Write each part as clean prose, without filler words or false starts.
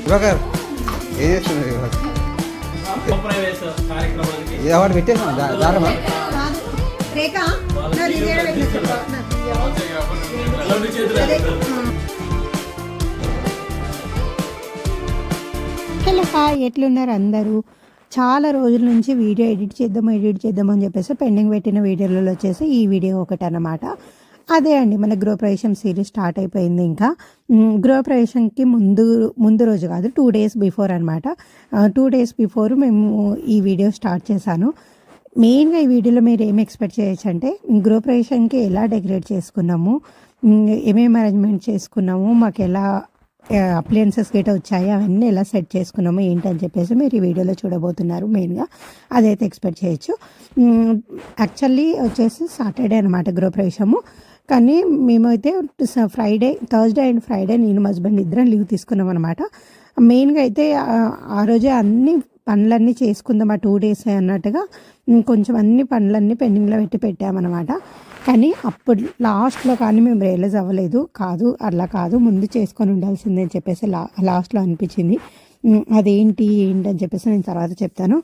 దివాకర్ ఏం చేస్తున్నారు వాడు పెట్టేసాం దారమా హలో హాయ్, ఎట్లున్నారు అందరూ? చాలా రోజుల నుంచి వీడియో ఎడిట్ చేద్దాం అని చెప్పేసి పెండింగ్ పెట్టిన వీడియోలలో వచ్చేసి ఈ వీడియో ఒకటి అన్నమాట. అదే అండి, మన గృహప్రవేశం సిరీస్ స్టార్ట్ అయిపోయింది. ఇంకా గృహప్రవేశంకి ముందు రోజు కాదు, 2 days బిఫోర్ అనమాట. 2 days బిఫోర్ మేము ఈ వీడియో స్టార్ట్ చేశాను. మెయిన్గా ఈ వీడియోలో మీరు ఏం ఎక్స్పెక్ట్ చేయొచ్చు అంటే, గృహప్రవేశంకి ఎలా డెకరేట్ చేసుకున్నాము, ఏమేమి అరేంజ్మెంట్ చేసుకున్నాము, మాకు ఎలా అప్లయన్సెస్ గేట వచ్చాయి, అవన్నీ ఎలా సెట్ చేసుకున్నాము ఏంటని చెప్పేసి మీరు ఈ వీడియోలో చూడబోతున్నారు. మెయిన్గా అదైతే ఎక్స్పెక్ట్ చేయొచ్చు. యాక్చువల్లీ వచ్చేసి సాటర్డే అనమాట గృహప్రవేశము. కానీ మేమైతే థర్స్డే అండ్ ఫ్రైడే నేను మా హస్బెండ్ ఇద్దరం లీవ్ తీసుకున్నాం అనమాట. మెయిన్గా అయితే ఆ రోజే అన్ని పనులన్నీ చేసుకుందాం ఆ 2 days అన్నట్టుగా కొంచెం అన్ని పనులన్నీ పెండింగ్లో పెట్టామన్నమాట. కానీ అప్పుడు లాస్ట్లో కానీ మేము రియలైజ్ అవ్వలేదు, అలా కాదు ముందు చేసుకొని ఉండాల్సిందే అని చెప్పేసి లాస్ట్లో అనిపించింది. అదేంటి అని చెప్పేసి నేను తర్వాత చెప్తాను.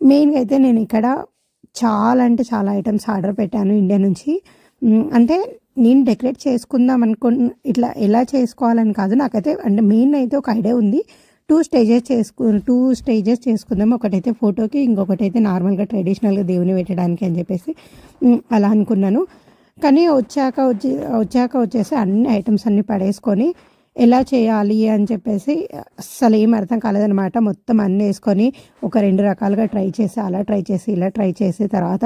మెయిన్గా అయితే నేను ఇక్కడ చాలా ఐటమ్స్ ఆర్డర్ పెట్టాను ఇండియా నుంచి. అంటే నేను డెకరేట్ చేసుకుందాం ఇట్లా ఎలా చేసుకోవాలని కాదు, నాకైతే అంటే మెయిన్ అయితే ఒక ఐడియా ఉంది. 2 స్టేజెస్ చేసుకుందాం. ఒకటైతే ఫోటోకి, ఇంకొకటైతే నార్మల్గా ట్రెడిషనల్గా దేవుని పెట్టడానికి అని చెప్పేసి అలా అనుకున్నాను. కానీ వచ్చాక వచ్చేసి అన్ని ఐటమ్స్ అన్నీ పడేసుకొని ఎలా చేయాలి అని చెప్పేసి అస్సలు ఏం అర్థం కాలేదనమాట. మొత్తం అన్నీ వేసుకొని ఒక 2 రకాలుగా ట్రై చేసి, అలా ట్రై చేసి, ఇలా ట్రై చేసి తర్వాత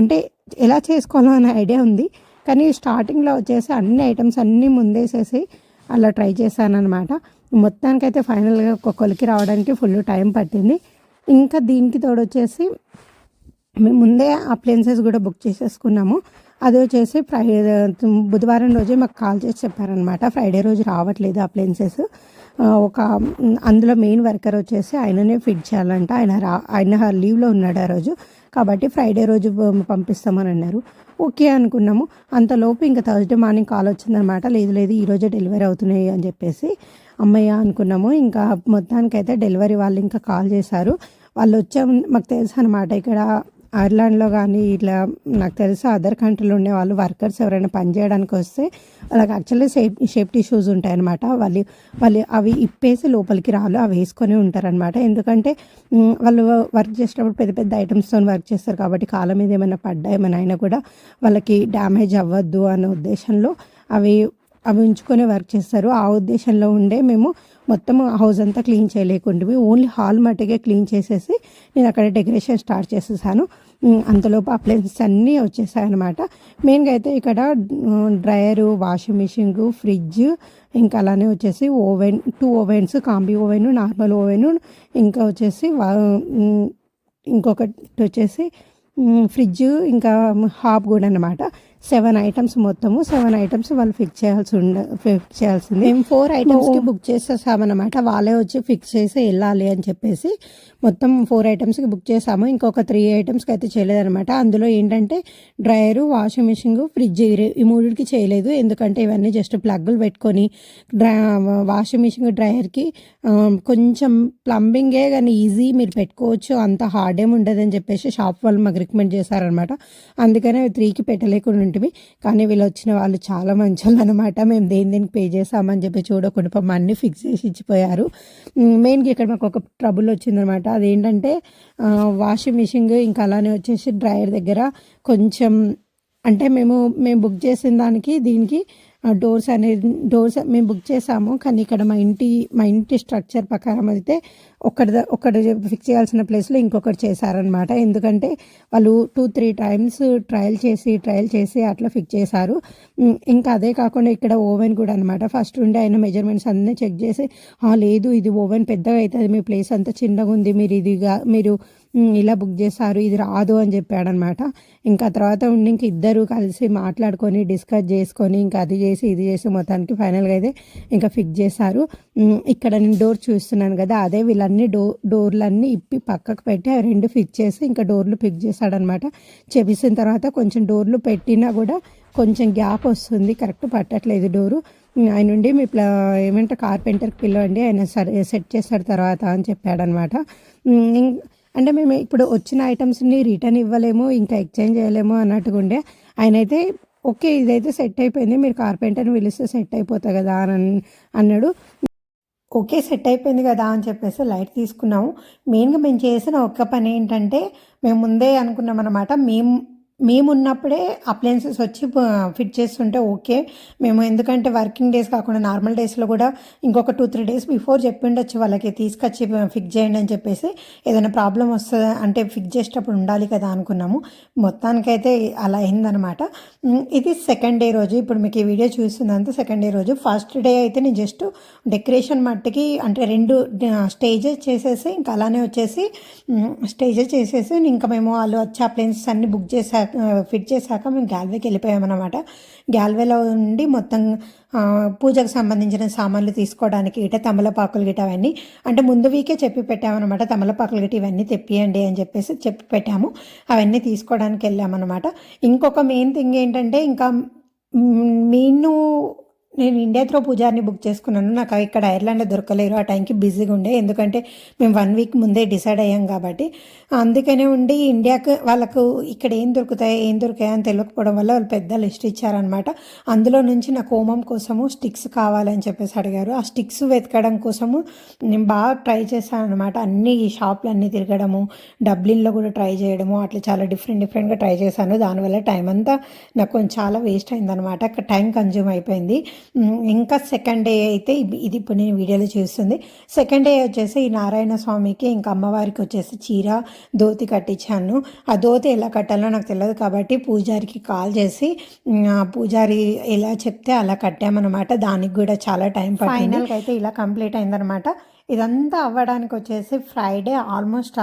అంటే ఎలా చేసుకోవాలో అనే ఐడియా ఉంది. కానీ స్టార్టింగ్లో వచ్చేసి అన్ని ఐటమ్స్ అన్నీ ముందేసేసి అలా ట్రై చేశానమాట. మొత్తానికైతే ఫైనల్గా ఒక కొలికి రావడానికి ఫుల్ టైం పట్టింది. ఇంకా దీనికి తోడొచ్చేసి మేము ముందే అప్లయన్సెస్ కూడా బుక్ చేసేసుకున్నాము. అది వచ్చేసి బుధవారం రోజే మాకు కాల్ చేసి చెప్పారనమాట, ఫ్రైడే రోజు రావట్లేదు అప్లయన్సెస్. అందులో మెయిన్ వర్కర్ వచ్చేసి ఆయననే ఫిట్ చేయాలంట. ఆయన లీవ్లో ఉన్నాడు ఆ రోజు, కాబట్టి ఫ్రైడే రోజు పంపిస్తామని అన్నారు. ఓకే అనుకున్నాము. అంతలోపు ఇంకా థర్స్డే మార్నింగ్ కాల్ వచ్చిందనమాట, లేదు ఈరోజే డెలివరీ అవుతున్నాయి అని చెప్పేసి. అమ్మయ్య అనుకున్నాము. ఇంకా మొత్తానికైతే డెలివరీ వాళ్ళు ఇంకా కాల్ చేశారు. వాళ్ళు మాకు తెలుసు అనమాట, ఇక్కడ ఐర్లాండ్లో కానీ ఇట్లా నాకు తెలుసు అదర్ కంట్రీలో ఉండే వాళ్ళు వర్కర్స్ ఎవరైనా పని చేయడానికి వస్తే వాళ్ళకి యాక్చువల్లీ సేఫ్టీ షూస్ ఉంటాయన్నమాట. వాళ్ళు అవి ఇప్పేసి లోపలికి అవి వేసుకొని ఉంటారనమాట. ఎందుకంటే వాళ్ళు వర్క్ చేసేటప్పుడు పెద్ద ఐటమ్స్తో వర్క్ చేస్తారు కాబట్టి కాళ్ళ మీద ఏమైనా పడ్డా ఏమైనా అయినా కూడా వాళ్ళకి డ్యామేజ్ అవ్వద్దు అనే ఉద్దేశంలో అవి ఉంచుకొని వర్క్ చేస్తారు. ఆ ఉద్దేశంలో ఉండే మేము మొత్తం హౌస్ అంతా క్లీన్ చేయలేకుండా ఓన్లీ హాల్ మట్టుకే క్లీన్ చేసేసి నేను అక్కడ డెకరేషన్ స్టార్ట్ చేసేసాను. అంతలోపు అప్లయన్సెస్ అన్నీ వచ్చేసాయన్నమాట. మెయిన్గా అయితే ఇక్కడ డ్రయరు, వాషింగ్ మిషన్, ఫ్రిడ్జ్, ఇంకా అలానే వచ్చేసి oven, 2 ovens, combi oven, normal oven, ఇంకా వచ్చేసి ఇంకొకటి వచ్చేసి ఫ్రిడ్జ్, ఇంకా హాబ్ కూడా అనమాట. 7 items మొత్తము. 7 items వాళ్ళు ఫిక్స్ చేయాల్సింది. మేము 4 items బుక్ చేసేసామన్నమాట. వాళ్ళే వచ్చి ఫిక్స్ చేసి వెళ్ళాలి అని చెప్పేసి మొత్తం 4 items బుక్ చేసాము. ఇంకొక 3 items అయితే చేయలేదన్నమాట. అందులో ఏంటంటే డ్రయరు, వాషింగ్ మిషన్, ఫ్రిడ్జ్, ఈ 3కి చేయలేదు. ఎందుకంటే ఇవన్నీ జస్ట్ ప్లగ్గులు పెట్టుకొని వాషింగ్ మిషన్, డ్రయర్కి కొంచెం ప్లంబింగే కానీ ఈజీ, మీరు పెట్టుకోవచ్చు, అంత హార్డ్ ఏమి ఉండదని చెప్పేసి షాప్ వాళ్ళు మాకు రికమెండ్ చేశారనమాట. అందుకనే 3కి పెట్టలేకుండా ఉంటుంది. కానీ వీళ్ళు వచ్చిన వాళ్ళు చాలా మంచి వాళ్ళు అనమాట. మేము దేనికి పే చేసామని చెప్పి చూడకుండా పాపం అన్నీ ఫిక్స్ చేసి ఇచ్చిపోయారు. మెయిన్గా ఇక్కడ మాకు ఒక ట్రబుల్ వచ్చిందనమాట. అదేంటంటే వాషింగ్ మిషన్, ఇంకా అలానే వచ్చేసి డ్రైయర్ దగ్గర కొంచెం అంటే మేము బుక్ చేసిన దానికి దీనికి డోర్స్ మేము బుక్ చేసాము. కానీ ఇక్కడ మా ఇంటి స్ట్రక్చర్ ప్రకారం అయితే ఒకటి ఫిక్స్ చేయాల్సిన ప్లేస్లో ఇంకొకటి చేశారనమాట. ఎందుకంటే వాళ్ళు 2-3 times ట్రయల్ చేసి అట్లా ఫిక్స్ చేశారు. ఇంకా అదే కాకుండా ఇక్కడ ఓవెన్ కూడా అనమాట. ఫస్ట్ ఉండి ఆయన మెజర్మెంట్స్ అన్నీ చెక్ చేసి, లేదు ఇది ఓవెన్ పెద్దగా అవుతుంది, మీ ప్లేస్ అంతా చిన్నగా ఉంది, మీరు ఇలా బుక్ చేశారు, ఇది రాదు అని చెప్పాడనమాట. ఇంకా తర్వాత ఉండి ఇంక ఇద్దరు కలిసి మాట్లాడుకొని డిస్కస్ చేసుకొని ఇంకా అది చేసి ఇది చేసి మొత్తానికి ఫైనల్గా అయితే ఇంకా ఫిక్స్ చేశారు. ఇక్కడ నేను డోర్ చూస్తున్నాను కదా, అదే వీళ్ళన్నీ డోర్లన్నీ ఇప్పి పక్కకు పెట్టి 2 ఫిక్స్ చేసి ఇంకా డోర్లు ఫిక్స్ చేశాడనమాట. చేసిన తర్వాత కొంచెం డోర్లు పెట్టినా కూడా కొంచెం గ్యాప్ వస్తుంది, కరెక్ట్ పట్టట్లేదు డోరు. ఆయన నుండి మీ ఏమంటే కార్పెంటర్కి పిలవండి, ఆయన సరే సెట్ చేస్తారు తర్వాత అని చెప్పాడనమాట. అంటే మేము ఇప్పుడు వచ్చిన ఐటమ్స్ని రిటర్న్ ఇవ్వలేము, ఇంకా ఎక్స్చేంజ్ చేయలేము అన్నట్టుగా ఉండే. ఆయన అయితే ఓకే ఇదైతే సెట్ అయిపోయింది, మీరు కార్పెంటర్ని పిలిస్తే సెట్ అయిపోతుంది కదా అని అన్నాడు. ఓకే సెట్ అయిపోయింది కదా అని చెప్పేసి లైట్ తీసుకున్నాము. మెయిన్గా మేము చేసిన ఒక్క పని ఏంటంటే, మేము ముందే అనుకున్నాం అనమాట, మేమున్నప్పుడే అప్లయన్సెస్ వచ్చి ఫిట్ చేస్తుంటే ఓకే. మేము ఎందుకంటే వర్కింగ్ డేస్ కాకుండా నార్మల్ డేస్లో కూడా ఇంకొక 2-3 డేస్ బిఫోర్ చెప్పిండొచ్చు వాళ్ళకి, తీసుకొచ్చి ఫిక్స్ చేయండి అని చెప్పేసి. ఏదైనా ప్రాబ్లం వస్తుంది అంటే ఫిక్స్ చేసేటప్పుడు ఉండాలి కదా అనుకున్నాము. మొత్తానికైతే అలా అయిందనమాట. ఇది సెకండ్ డే రోజు. ఇప్పుడు మీకు ఈ వీడియో చూస్తుందంతా సెకండ్ డే రోజు. ఫస్ట్ డే అయితే నేను జస్ట్ డెకరేషన్ మట్టికి అంటే 2 స్టేజెస్ చేసేసి ఇంకా అలానే వచ్చేసి స్టేజెస్ చేసేసి ఇంకా మేము వాళ్ళు వచ్చే అప్లయన్సెస్ అన్ని బుక్ చేశాక ఫిట్ చేశాక మేము గ్యాల్వేకి వెళ్ళిపోయామన్నమాట. గ్యాల్వేలో ఉండి మొత్తం పూజకు సంబంధించిన సామాన్లు తీసుకోవడానికి గిట తమలపాకులు గిట అవన్నీ అంటే ముందు వీకే చెప్పి పెట్టామన్నమాట. తమలపాకులు గిట ఇవన్నీ తెప్పియండి అని చెప్పేసి చెప్పి పెట్టాము. అవన్నీ తీసుకోవడానికి వెళ్ళామన్నమాట. ఇంకొక మెయిన్ థింగ్ ఏంటంటే, ఇంకా నేను ఇండియా త్రో పూజారిని బుక్ చేసుకున్నాను. నాకు ఇక్కడ ఐర్లాండ్లో దొరకలేరు, ఆ టైంకి బిజీగా ఉండే. ఎందుకంటే మేము 1 వీక్ ముందే డిసైడ్ అయ్యాం కాబట్టి. అందుకనే ఉండి ఇండియాకు వాళ్ళకు ఇక్కడ ఏం దొరుకుతాయి అని తెలియకపోవడం వల్ల వాళ్ళు పెద్ద లిస్ట్ ఇచ్చారనమాట. అందులో నుంచి నాకు హోమం కోసము స్టిక్స్ కావాలని చెప్పేసి అడిగారు. ఆ స్టిక్స్ వెతకడం కోసము నేను బాగా ట్రై చేశాను అనమాట. అన్ని షాపులు అన్నీ తిరగడము, డబ్లిన్లో కూడా ట్రై చేయడము, అట్లా చాలా డిఫరెంట్గా ట్రై చేశాను. దానివల్ల టైం అంతా నాకు కొంచెం చాలా వేస్ట్ అయిందనమాట. అక్కడ టైం కన్జ్యూమ్ అయిపోయింది. ఇంకా సెకండ్ డే అయితే ఇది ఇప్పుడు నేను వీడియోలో చూస్తుంది. సెకండ్ డే వచ్చేసి ఈ నారాయణ స్వామికి ఇంకా అమ్మవారికి వచ్చేసి చీర ధోతి కట్టించాను. ఆ ధోతి ఎలా కట్టాలో నాకు తెలియదు కాబట్టి పూజారికి కాల్ చేసి పూజారి ఎలా చెప్తే అలా కట్టామన్నమాట. దానికి కూడా చాలా టైం పట్టింది. ఫైనల్గా అయితే ఇలా కంప్లీట్ అయిందనమాట. ఇదంతా అవ్వడానికి వచ్చేసి ఫ్రైడే ఆల్మోస్ట్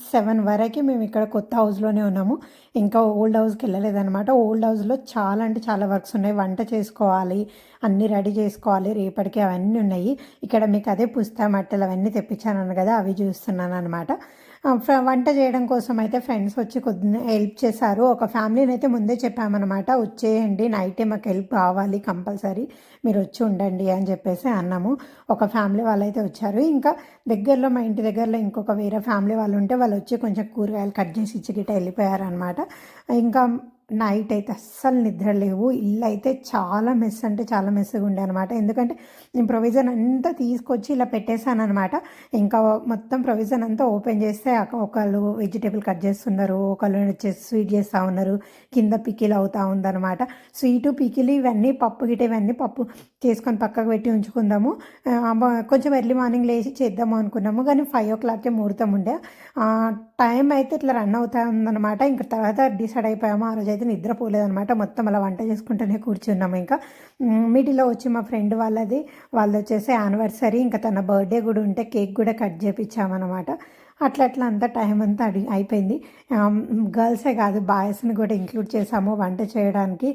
7 వరకు మేము ఇక్కడ కొత్త హౌస్లోనే ఉన్నాము. ఇంకా ఓల్డ్ హౌస్కి వెళ్ళలేదనమాట. ఓల్డ్ హౌస్లో చాలా అంటే చాలా వర్క్స్ ఉన్నాయి. వంట చేసుకోవాలి, అన్నీ రెడీ చేసుకోవాలి రేపటికి, అవన్నీ ఉన్నాయి. ఇక్కడ మీకు అదే పుస్తా మట్టలు అవన్నీ తెప్పించాను కదా, అవి చూస్తున్నాను అనమాట. వంట చేయడం కోసం అయితే ఫ్రెండ్స్ వచ్చి కొద్దిగా హెల్ప్ చేశారు. ఒక ఫ్యామిలీని అయితే ముందే చెప్పామన్నమాట, వచ్చేయండి నైటే మాకు హెల్ప్ కావాలి కంపల్సరీ, మీరు వచ్చి ఉండండి అని చెప్పేసి అన్నాము. ఒక ఫ్యామిలీ వాళ్ళు అయితే వచ్చారు. ఇంకా దగ్గరలో మా ఇంటి దగ్గరలో ఇంకొక వేరే ఫ్యామిలీ వాళ్ళు ఉంటే వాళ్ళు వచ్చి కొంచెం కూరగాయలు కట్ చేసి ఇచ్చి గిట్ట వెళ్ళిపోయారనమాట. ఇంకా నైట్ అయితే అస్సలు నిద్ర లేవు. ఇల్లు అయితే చాలా మెస్ అంటే చాలా మెస్గా ఉండే అనమాట. ఎందుకంటే నేను ప్రొవిజన్ అంతా తీసుకొచ్చి ఇలా పెట్టేశాను అనమాట. ఇంకా మొత్తం ప్రొవిజన్ అంతా ఓపెన్ చేస్తే ఒకళ్ళు వెజిటేబుల్ కట్ చేస్తున్నారు, ఒకళ్ళు వచ్చేసి స్వీట్ చేస్తూ ఉన్నారు, కింద పికిల్ అవుతూ ఉందన్నమాట. స్వీటు పికిల్ ఇవన్నీ పప్పు గిట ఇవన్నీ పప్పు చేసుకొని పక్కకు పెట్టి ఉంచుకుందాము. కొంచెం ఎర్లీ మార్నింగ్ లేచి చేద్దాము అనుకున్నాము, కానీ 5 o'clockకే ముహూర్తం ఉండే. టైం అయితే ఇట్లా రన్ అవుతా ఉందన్నమాట. ఇంకా తర్వాత డిసైడ్ అయిపోయాము. ఆ రోజు అయితే నిద్రపోలేదనమాట. మొత్తం అలా వంట చేసుకుంటూనే కూర్చున్నాము. ఇంకా మిడిలో వచ్చి మా ఫ్రెండ్ వాళ్ళది వచ్చేసి యానివర్సరీ, ఇంకా తన బర్త్డే కూడా ఉంటే కేక్ కూడా కట్ చేయించామన్నమాట. అట్లా అంతా టైం అంతా అయిపోయింది. గర్ల్సే కాదు బాయ్స్ని కూడా ఇంక్లూడ్ చేసాము వంట చేయడానికి.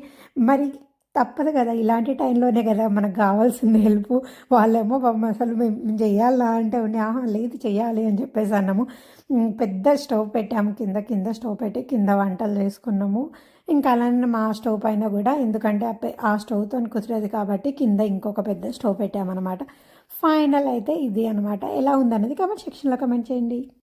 మరి తప్పదు కదా, ఇలాంటి టైంలోనే కదా మనకు కావాల్సింది హెల్ప్. వాళ్ళేమో అసలు మేము చెయ్యాలా అంటే లేదు చెయ్యాలి అని చెప్పేసి అన్నాము. పెద్ద స్టవ్ పెట్టాము, కింద స్టవ్ పెట్టి కింద వంటలు చేసుకున్నాము. ఇంకా అలానే మా స్టవ్ పైన కూడా, ఎందుకంటే ఆ స్టవ్తో కుదిరేది కాబట్టి కింద ఇంకొక పెద్ద స్టవ్ పెట్టామన్నమాట. ఫైనల్ అయితే ఇది అనమాట. ఎలా ఉందనేది కామెంట్ సెక్షన్లో కామెంట్ చేయండి.